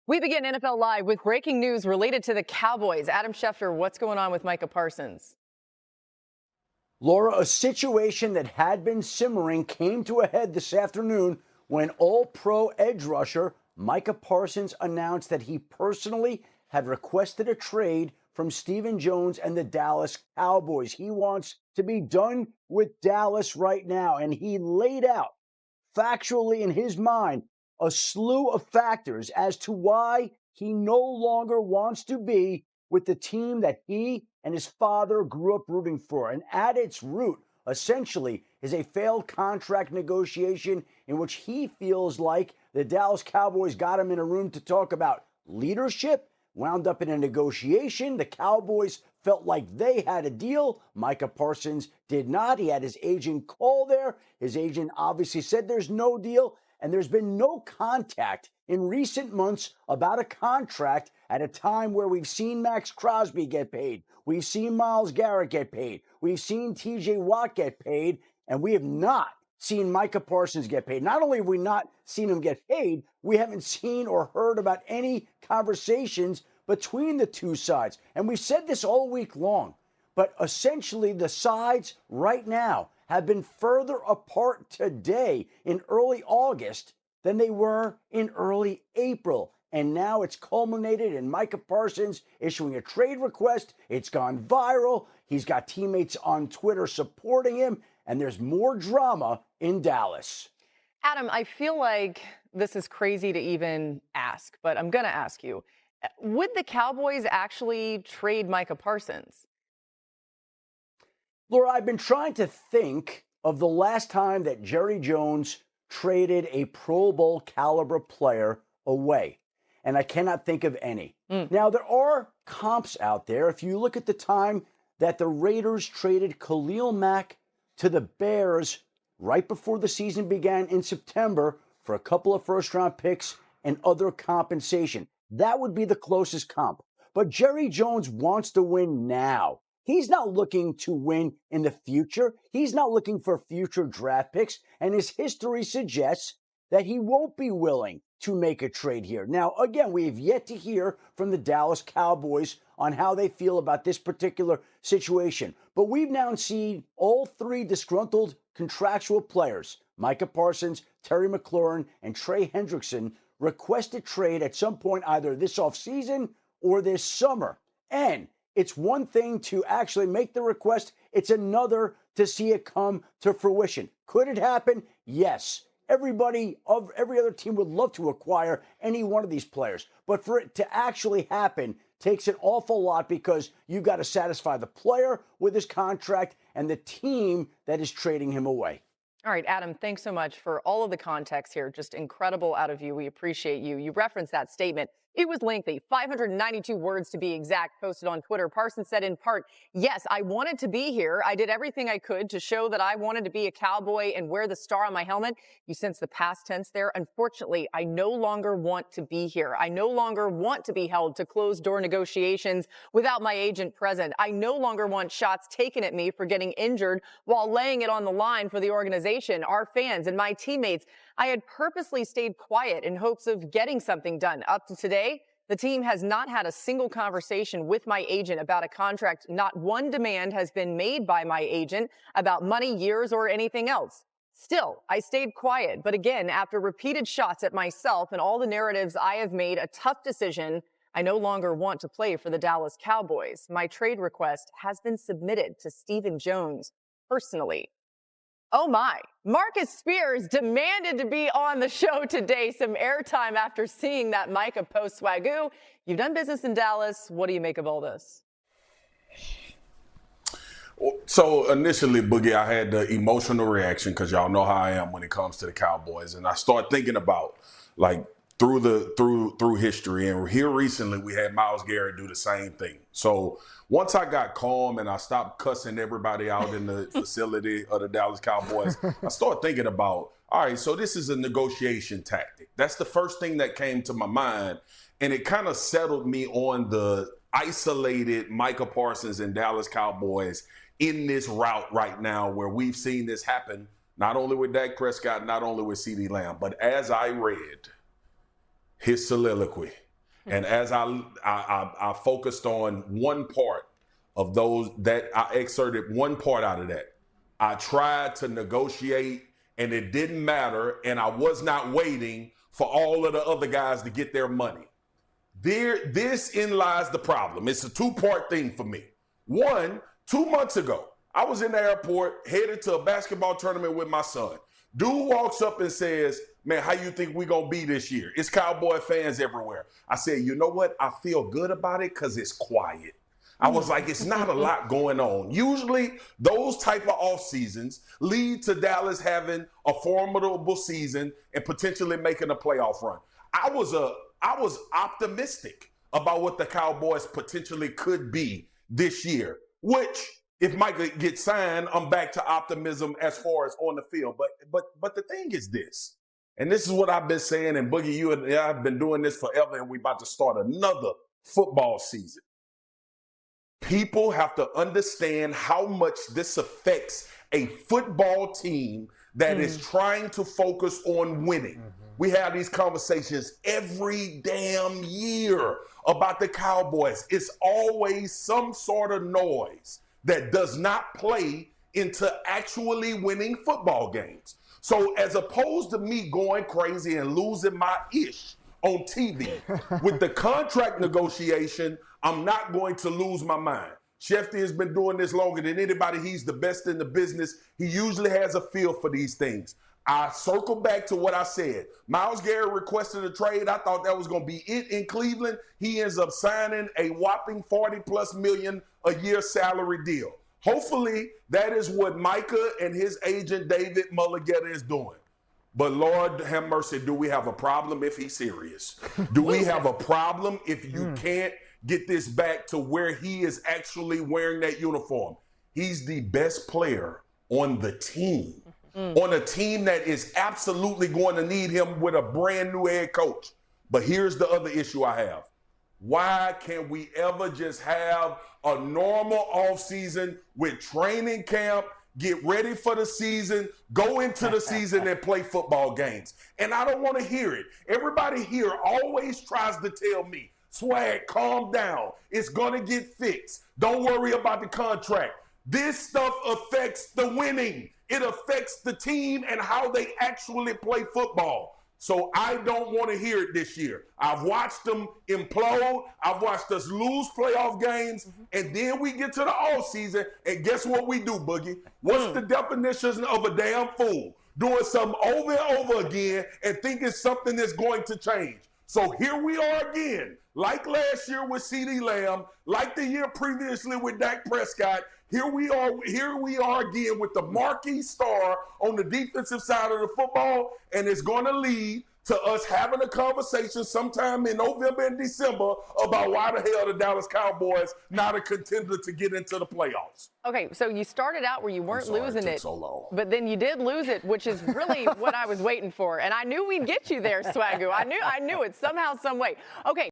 We begin NFL Live with breaking news related to the Cowboys. Adam Schefter, what's going on with Micah Parsons? Laura, a situation that had been simmering came to a head this afternoon when All-Pro edge rusher Micah Parsons announced that he personally had requested a trade from Stephen Jones and the Dallas Cowboys. He wants to be done with Dallas right now, and he laid out factually in his mind a slew of factors as to why he no longer wants to be with the team that he and his father grew up rooting for. And at its root, essentially, is a failed contract negotiation in which he feels like the Dallas Cowboys got him in a room to talk about leadership, wound up in a negotiation. The Cowboys felt like they had a deal. Micah Parsons did not. He had his agent call there. His agent obviously said there's no deal. And there's been no contact in recent months about a contract at a time where we've seen Max Crosby get paid. We've seen Myles Garrett get paid. We've seen TJ Watt get paid. And we have not seen Micah Parsons get paid. Not only have we not seen him get paid, we haven't seen or heard about any conversations between the two sides. And we've said this all week long. But essentially, the sides right now have been further apart today in early August than they were in early April. And now it's culminated in Micah Parsons issuing a trade request. It's gone viral. He's got teammates on Twitter supporting him. And there's more drama in Dallas. Adam, I feel like this is crazy to even ask, but I'm going to ask you. Would the Cowboys actually trade Micah Parsons? Laura, I've been trying to think of the last time that Jerry Jones traded a Pro Bowl caliber player away, and I cannot think of any. Now, there are comps out there. If you look at the time that the Raiders traded Khalil Mack to the Bears right before the season began in September for a couple of first-round picks and other compensation, that would be the closest comp. But Jerry Jones wants to win now. He's not looking to win in the future. He's not looking for future draft picks. And his history suggests that he won't be willing to make a trade here. Now, again, we have yet to hear from the Dallas Cowboys on how they feel about this particular situation. But we've now seen all three disgruntled contractual players, Micah Parsons, Terry McLaurin, and Trey Hendrickson, request a trade at some point either this offseason or this summer. And it's one thing to actually make the request. It's another to see it come to fruition. Could it happen? Yes. Everybody of every other team would love to acquire any one of these players. But for it to actually happen takes an awful lot because you've got to satisfy the player with his contract and the team that is trading him away. All right, Adam, thanks so much for all of the context here. Just incredible out of you. We appreciate you. You referenced that statement. It was lengthy, 592 words to be exact, posted on Twitter. Parsons said in part, yes, I wanted to be here. I did everything I could to show that I wanted to be a Cowboy and wear the star on my helmet. You sense the past tense there. Unfortunately, I no longer want to be here. I no longer want to be held to closed-door negotiations without my agent present. I no longer want shots taken at me for getting injured while laying it on the line for the organization, our fans, and my teammates. I had purposely stayed quiet in hopes of getting something done. Up to today, the team has not had a single conversation with my agent about a contract. Not one demand has been made by my agent about money, years, or anything else. Still, I stayed quiet. But again, after repeated shots at myself and all the narratives I have made, a tough decision, I no longer want to play for the Dallas Cowboys. My trade request has been submitted to Stephen Jones personally. Oh my, Marcus Spears demanded to be on the show today. Some airtime after seeing that Micah post. Swagoo, you've done business in Dallas. What do you make of all this? So initially, Boogie, I had the emotional reaction because y'all know how I am when it comes to the Cowboys. And I start thinking about, like, through history. And here recently, we had Myles Garrett do the same thing. So once I got calm and I stopped cussing everybody out in the facility of the Dallas Cowboys, I started thinking about, all right, so this is a negotiation tactic. That's the first thing that came to my mind. And it kind of settled me on the isolated Micah Parsons and Dallas Cowboys in this route right now where we've seen this happen, not only with Dak Prescott, not only with CeeDee Lamb, but as I read his soliloquy And as I focused on one part of those, that I excerpted one part out of that. I tried to negotiate, and it didn't matter, and I was not waiting for all of the other guys to get their money. This lies the problem. It's a two-part thing for me. One, 2 months ago, I was in the airport headed to a basketball tournament with my son. Dude walks up and says, man, how you think we going to be this year? It's Cowboy fans everywhere. I said, you know what? I feel good about it because it's quiet. I was like, it's not a lot going on. Usually those type of off seasons lead to Dallas having a formidable season and potentially making a playoff run. I was optimistic about what the Cowboys potentially could be this year, which if Micah gets signed, I'm back to optimism as far as on the field. But the thing is this, and this is what I've been saying, and Boogie, you and I have been doing this forever, and we're about to start another football season. People have to understand how much this affects a football team that is trying to focus on winning. We have these conversations every damn year about the Cowboys. It's always some sort of noise that does not play into actually winning football games. So as opposed to me going crazy and losing my ish on TV, with the contract negotiation, I'm not going to lose my mind. Schefter has been doing this longer than anybody. He's the best in the business. He usually has a feel for these things. I circle back to what I said. Myles Garrett requested a trade. I thought that was going to be it in Cleveland. He ends up signing a whopping $40+ million a year salary deal. Hopefully, that is what Micah and his agent, David Mulligetta, is doing. But Lord have mercy, do we have a problem if he's serious? Do we have a problem if you can't get this back to where he is actually wearing that uniform? He's the best player on the team, on a team that is absolutely going to need him with a brand new head coach. But here's the other issue I have. Why can't we ever just have a normal offseason with training camp, get ready for the season, go into the season and play football games? And I don't want to hear it. Everybody here always tries to tell me, Swag, calm down. It's going to get fixed. Don't worry about the contract. This stuff affects the winning. It affects the team and how they actually play football. So I don't want to hear it this year. I've watched them implode. I've watched us lose playoff games. And then we get to the offseason, and guess what we do, Boogie? What's the definition of a damn fool? Doing something over and over again and thinking something is going to change. So here we are again, like last year with CeeDee Lamb, like the year previously with Dak Prescott. Here we are again with the marquee star on the defensive side of the football, and it's going to lead to us having a conversation sometime in November and December about why the hell the Dallas Cowboys not a contender to get into the playoffs. Okay, so you started out where you weren't losing it, so long. but then you did lose it, which is really what I was waiting for. And I knew we'd get you there, Swagoo. I knew it somehow, some way. Okay.